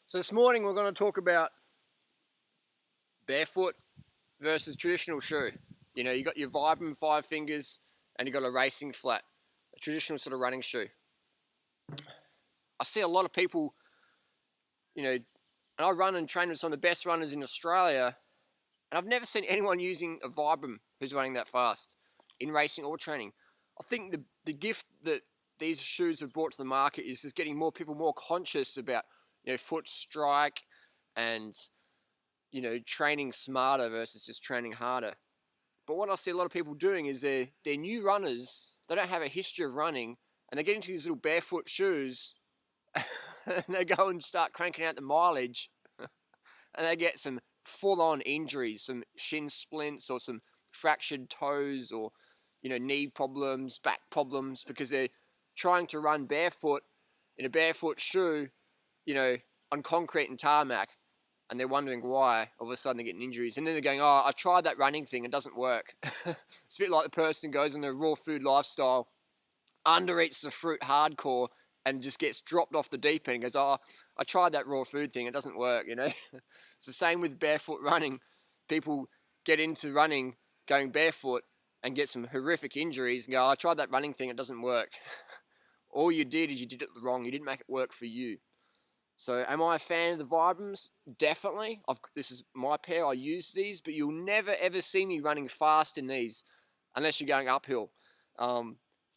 So this morning we're going to talk about barefoot versus traditional shoe. You know, you got your Vibram 5 fingers and you got a racing flat, a traditional sort of running shoe. I see a lot of people, and I run and train with some of the best runners in Australia, and I've never seen anyone using a Vibram who's running that fast in racing or training. I think the gift that these shoes have brought to the market is just getting more people more conscious about, foot strike and, training smarter versus just training harder. But what I see a lot of people doing is they're new runners, they don't have a history of running, and they get into these little barefoot shoes and they go and start cranking out the mileage and they get some full-on injuries, some shin splints or some fractured toes or, knee problems, back problems, because they're trying to run barefoot in a barefoot shoe, on concrete and tarmac. And they're wondering why all of a sudden they're getting injuries. And then they're going, oh, I tried that running thing, it doesn't work. It's a bit like the person who goes on a raw food lifestyle, undereats the fruit hardcore, and just gets dropped off the deep end and goes, oh, I tried that raw food thing, it doesn't work, It's the same with barefoot running. People get into running going barefoot and get some horrific injuries and go, oh, I tried that running thing, it doesn't work. All you did is you did it wrong, you didn't make it work for you. So am I a fan of the Vibrams? Definitely. This is my pair, I use these, but you'll never ever see me running fast in these unless you're going uphill.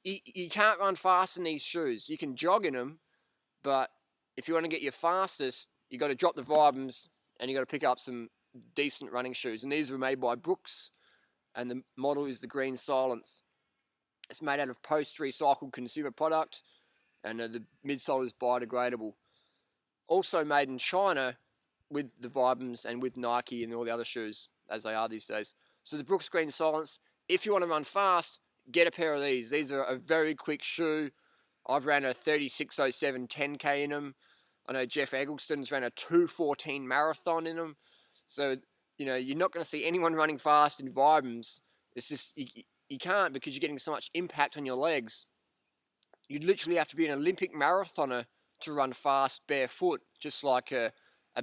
You can't run fast in these shoes. You can jog in them, but if you want to get your fastest, you got to drop the Vibrams and you got to pick up some decent running shoes. And these were made by Brooks, and the model is the Green Silence. It's made out of post-recycled consumer product, and the midsole is biodegradable. Also made in China with the Vibrams and with Nike and all the other shoes, as they are these days. So the Brooks Green Silence, if you want to run fast, get a pair of these. These are a very quick shoe. I've ran a 36:07 10K in them. I know Jeff Eggleston's ran a 2:14 marathon in them. So, you're not going to see anyone running fast in Vibrams. It's just, you can't, because you're getting so much impact on your legs. You'd literally have to be an Olympic marathoner to run fast barefoot, just like a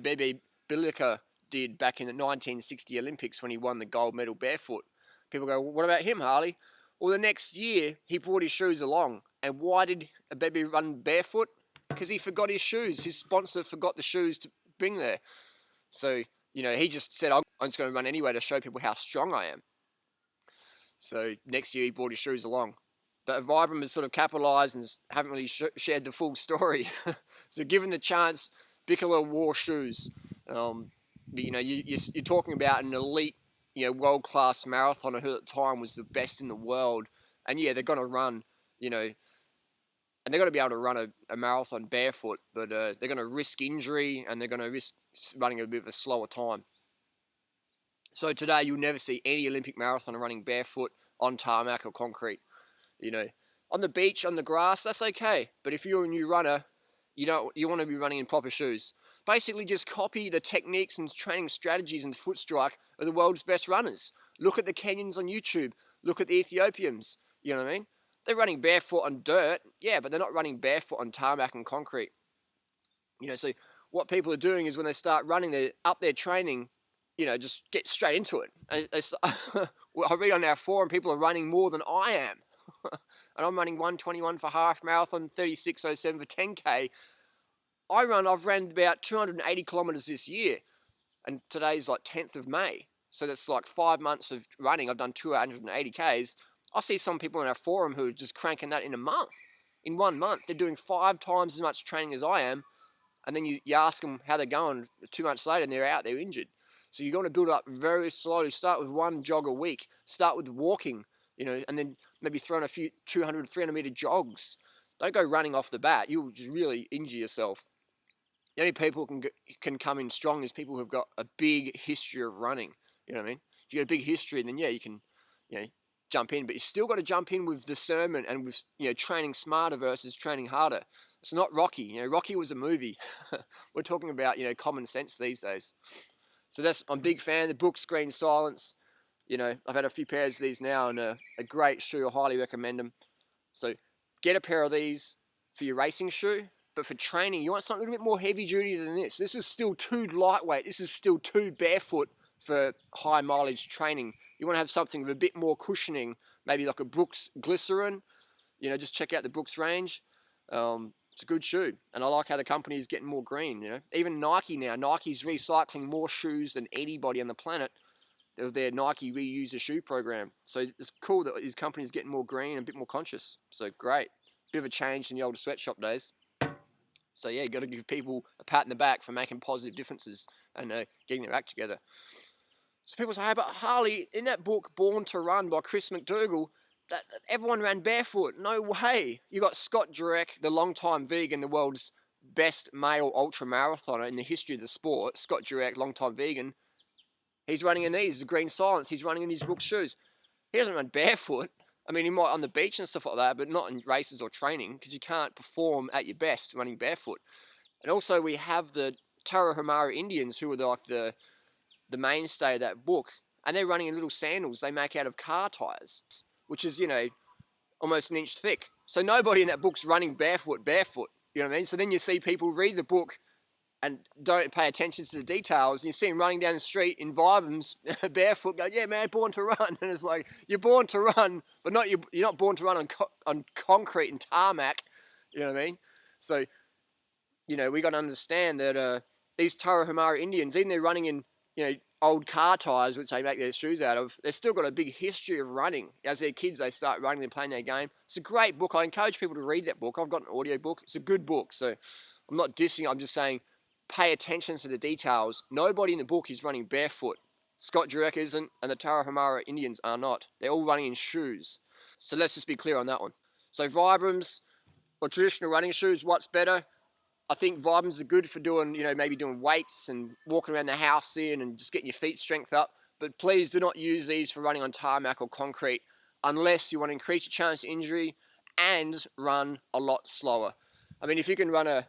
Bebe Bilica did back in the 1960 Olympics when he won the gold medal barefoot. People go, well, what about him, Harley? Well, the next year, he brought his shoes along. And why did Bebe run barefoot? Because he forgot his shoes. His sponsor forgot the shoes to bring there. So, he just said, I'm just going to run anyway to show people how strong I am. So next year, he brought his shoes along. But Vibram has sort of capitalised and haven't really shared the full story. So given the chance, Bickler wore shoes. But, you're talking about an elite, world-class marathoner who at the time was the best in the world. And yeah, they're going to run, and they're going to be able to run a marathon barefoot, but they're going to risk injury and they're going to risk running a bit of a slower time. So today you'll never see any Olympic marathoner running barefoot on tarmac or concrete. On the beach, on the grass, that's okay. But if you're a new runner, you want to be running in proper shoes. Basically, just copy the techniques and training strategies and foot strike of the world's best runners. Look at the Kenyans on YouTube. Look at the Ethiopians. You know what I mean? They're running barefoot on dirt, yeah, but they're not running barefoot on tarmac and concrete. So what people are doing is when they start running, they're up their training, just get straight into it. I read on our forum, people are running more than I am. And I'm running 1:21 for half marathon, 36:07 for 10K. I've ran about 280 kilometers this year, and today's like 10th of May. So that's like 5 months of running. I've done 280 Ks. I see some people in our forum who are just cranking that in a month. In 1 month, they're doing 5 times as much training as I am. And then you ask them how they're going 2 months later and they're out, they're injured. So you're going to build up very slowly. Start with 1 jog a week. Start with walking, and then maybe throwing a few 200, 300 meter jogs. Don't go running off the bat. You'll just really injure yourself. The only people who can come in strong is people who've got a big history of running. You know what I mean? If you've got a big history, then yeah, you can, jump in. But you still got to jump in with discernment and with, training smarter versus training harder. It's not Rocky. Rocky was a movie. We're talking about, common sense these days. So I'm a big fan. The Brooks Green Silence. I've had a few pairs of these now, and a great shoe. I highly recommend them. So get a pair of these for your racing shoe, But for training, you want something a little bit more heavy duty than this. This is still too lightweight. This is still too barefoot for high mileage training. You want to have something with a bit more cushioning, maybe like a Brooks Glycerin. You know, just check out the Brooks range. It's a good shoe, and I like how the company is getting more green. You know, even Nike now. Nike's recycling more shoes than anybody on the planet of their Nike Reuse a Shoe program. So it's cool that his company is getting more green and a bit more conscious. So great, bit of a change in the old sweatshop days. So yeah, you got to give people a pat in the back for making positive differences and getting their act together. So people say, hey, but Harley, in that book Born to Run by Chris McDougall, that everyone ran barefoot. No way. You got Scott Jurek, the longtime vegan, the world's best male ultra marathoner in the history of the sport. Scott Jurek, longtime vegan. He's running in these, the Green Silence. He's running in his Brooks shoes. He doesn't run barefoot. I mean, he might on the beach and stuff like that, but not in races or training because you can't perform at your best running barefoot. And also we have the Tarahumara Indians who are like the mainstay of that book, and they're running in little sandals they make out of car tires, which is, you know, almost an inch thick. So nobody in that book's running barefoot. You know what I mean? So then you see people read the book and don't pay attention to the details, and you see them running down the street in Vibrams barefoot, go, yeah, man, born to run. And it's like, you're born to run, but you're not born to run on concrete and tarmac. You know what I mean? So, you know, we got to understand that these Tarahumara Indians, even they're running in, you know, old car tires, which they make their shoes out of, they've still got a big history of running. As they're kids, they start running and playing their game. It's a great book. I encourage people to read that book. I've got an audio book. It's a good book. So I'm not dissing. I'm just saying, pay attention to the details. Nobody in the book is running barefoot. Scott Jurek isn't, and the Tarahumara Indians are not. They're all running in shoes. So let's just be clear on that one. So Vibrams or traditional running shoes, what's better? I think Vibrams are good for doing, you know, maybe doing weights and walking around the house in and just getting your feet strength up. But please do not use these for running on tarmac or concrete unless you want to increase your chance of injury and run a lot slower. I mean, if you can run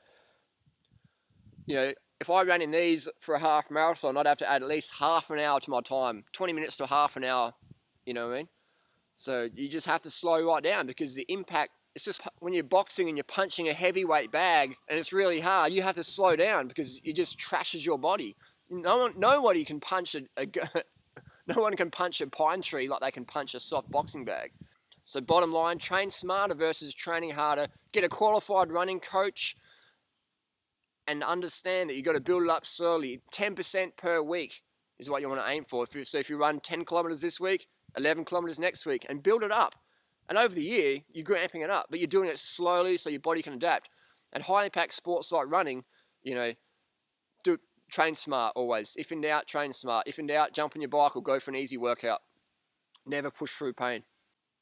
you know, if I ran in these for a half marathon, I'd have to add at least half an hour to my time, 20 minutes to half an hour, you know what I mean? So you just have to slow right down because the impact, it's just when you're boxing and you're punching a heavyweight bag and it's really hard, you have to slow down because it just trashes your body. Nobody can punch no one can punch a pine tree like they can punch a soft boxing bag. So bottom line, train smarter versus training harder. Get a qualified running coach and understand that you've got to build it up slowly. 10% per week is what you want to aim for. So if you run 10 kilometers this week, 11 kilometers next week, and build it up. And over the year, you're ramping it up, but you're doing it slowly so your body can adapt. And high impact sports like running, you know, train smart always. If in doubt, train smart. If in doubt, jump on your bike or go for an easy workout. Never push through pain.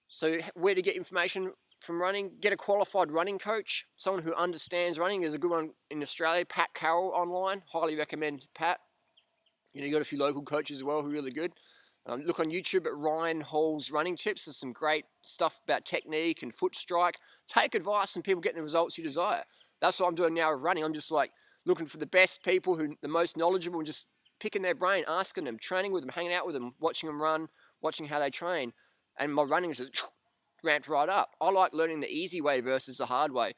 So where to get information from running? Get a qualified running coach, someone who understands running. There's a good one in Australia, Pat Carroll online. Highly recommend Pat. You know, you got a few local coaches as well who are really good. Look on YouTube at Ryan Hall's Running Tips. There's some great stuff about technique and foot strike. Take advice from people getting the results you desire. That's what I'm doing now with running. I'm just like looking for the best people, who the most knowledgeable, and just picking their brain, asking them, training with them, hanging out with them, watching them run, watching how they train. And my running is just ramped right up. I like learning the easy way versus the hard way.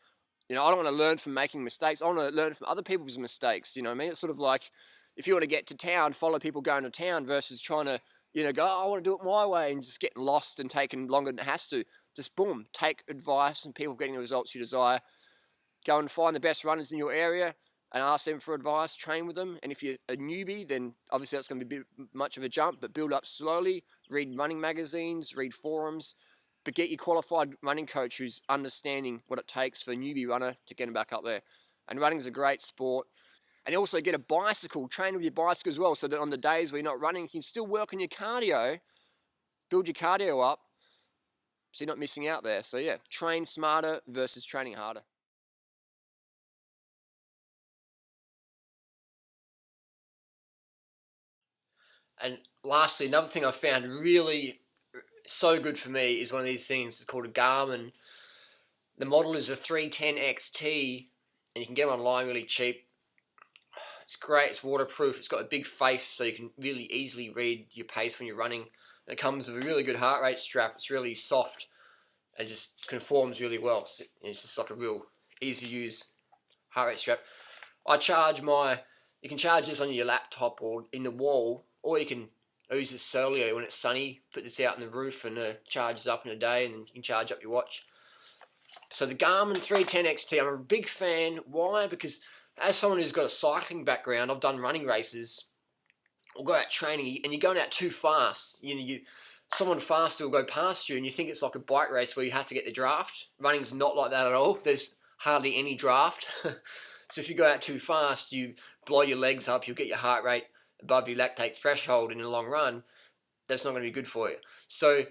You know, I don't want to learn from making mistakes. I want to learn from other people's mistakes. You know what I mean? It's sort of like if you want to get to town, follow people going to town versus trying to, you know, go, oh, I want to do it my way and just getting lost and taking longer than it has to. Just boom, take advice and people getting the results you desire. Go and find the best runners in your area and ask them for advice, train with them. And if you're a newbie, then obviously that's going to be a bit much of a jump, but build up slowly. Read running magazines, read forums, but get your qualified running coach who's understanding what it takes for a newbie runner to get them back up there. And running is a great sport. And also get a bicycle, train with your bicycle as well, so that on the days where you're not running, you can still work on your cardio, build your cardio up, so you're not missing out there. So yeah, train smarter versus training harder. And lastly, another thing I found really so good for me is one of these things. It's called a Garmin. The model is a 310 XT, and you can get it online really cheap. It's great, it's waterproof, it's got a big face so you can really easily read your pace when you're running. And it comes with a really good heart rate strap. It's really soft and just conforms really well. It's just like a real easy to use heart rate strap. You can charge this on your laptop or in the wall, or you can use this solely when it's sunny. Put this out on the roof and it charges up in a day, and then you can charge up your watch. So the Garmin 310 XT, I'm a big fan. Why? Because as someone who's got a cycling background, I've done running races, or go out training, and you're going out too fast. Someone faster will go past you, and you think it's like a bike race where you have to get the draft. Running's not like that at all. There's hardly any draft. So if you go out too fast, you blow your legs up, you'll get your heart rate above your lactate threshold in the long run. That's not going to be good for you. So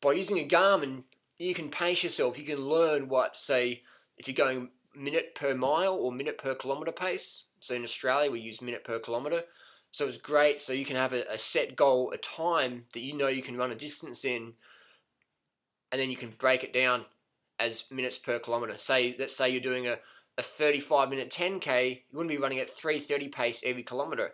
by using a Garmin, you can pace yourself. You can learn what, say, if you're going minute per mile or minute per kilometre pace. So in Australia, we use minute per kilometre. So it's great. So you can have a set goal, a time that you know you can run a distance in, and then you can break it down as minutes per kilometre. Let's say you're doing a 35-minute 10K, you wouldn't be running at 3:30 pace every kilometre,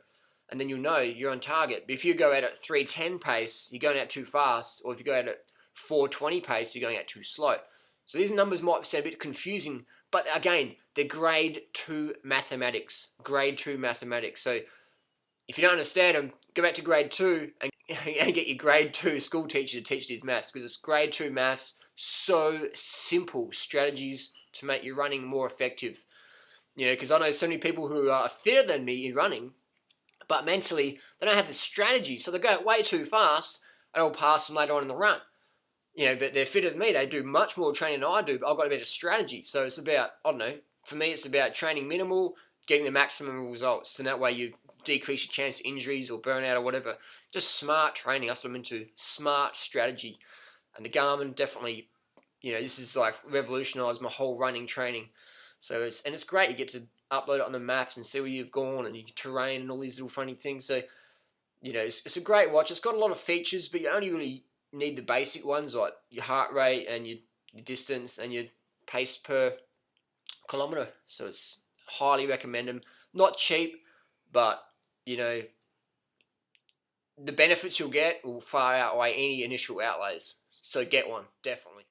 and then you'll know you're on target. But if you go out at 3:10 pace, you're going out too fast, or if you go out at 4:20 pace, you're going out too slow. So these numbers might sound a bit confusing, but again, they're grade 2 mathematics. Grade 2 mathematics. So if you don't understand them, go back to grade 2 and get your grade 2 school teacher to teach these maths, because it's grade 2 maths. So simple strategies to make your running more effective. Because I know so many people who are fitter than me in running, but mentally they don't have the strategy, so they go way too fast and I'll pass them later on in the run. But they're fitter than me. They do much more training than I do, but I've got a better strategy. So it's about, I don't know, for me it's about training minimal, getting the maximum results, and that way you decrease your chance of injuries or burnout or whatever. Just smart training. That's what I'm into. Smart strategy. And the Garmin definitely, this is like revolutionised my whole running training. So it's great. You get to upload it on the maps and see where you've gone and your terrain and all these little funny things. So, it's a great watch. It's got a lot of features, but you only really need the basic ones like your heart rate and your distance and your pace per kilometre. So it's highly recommend them. Not cheap, but the benefits you'll get will far outweigh any initial outlays. So get one, definitely.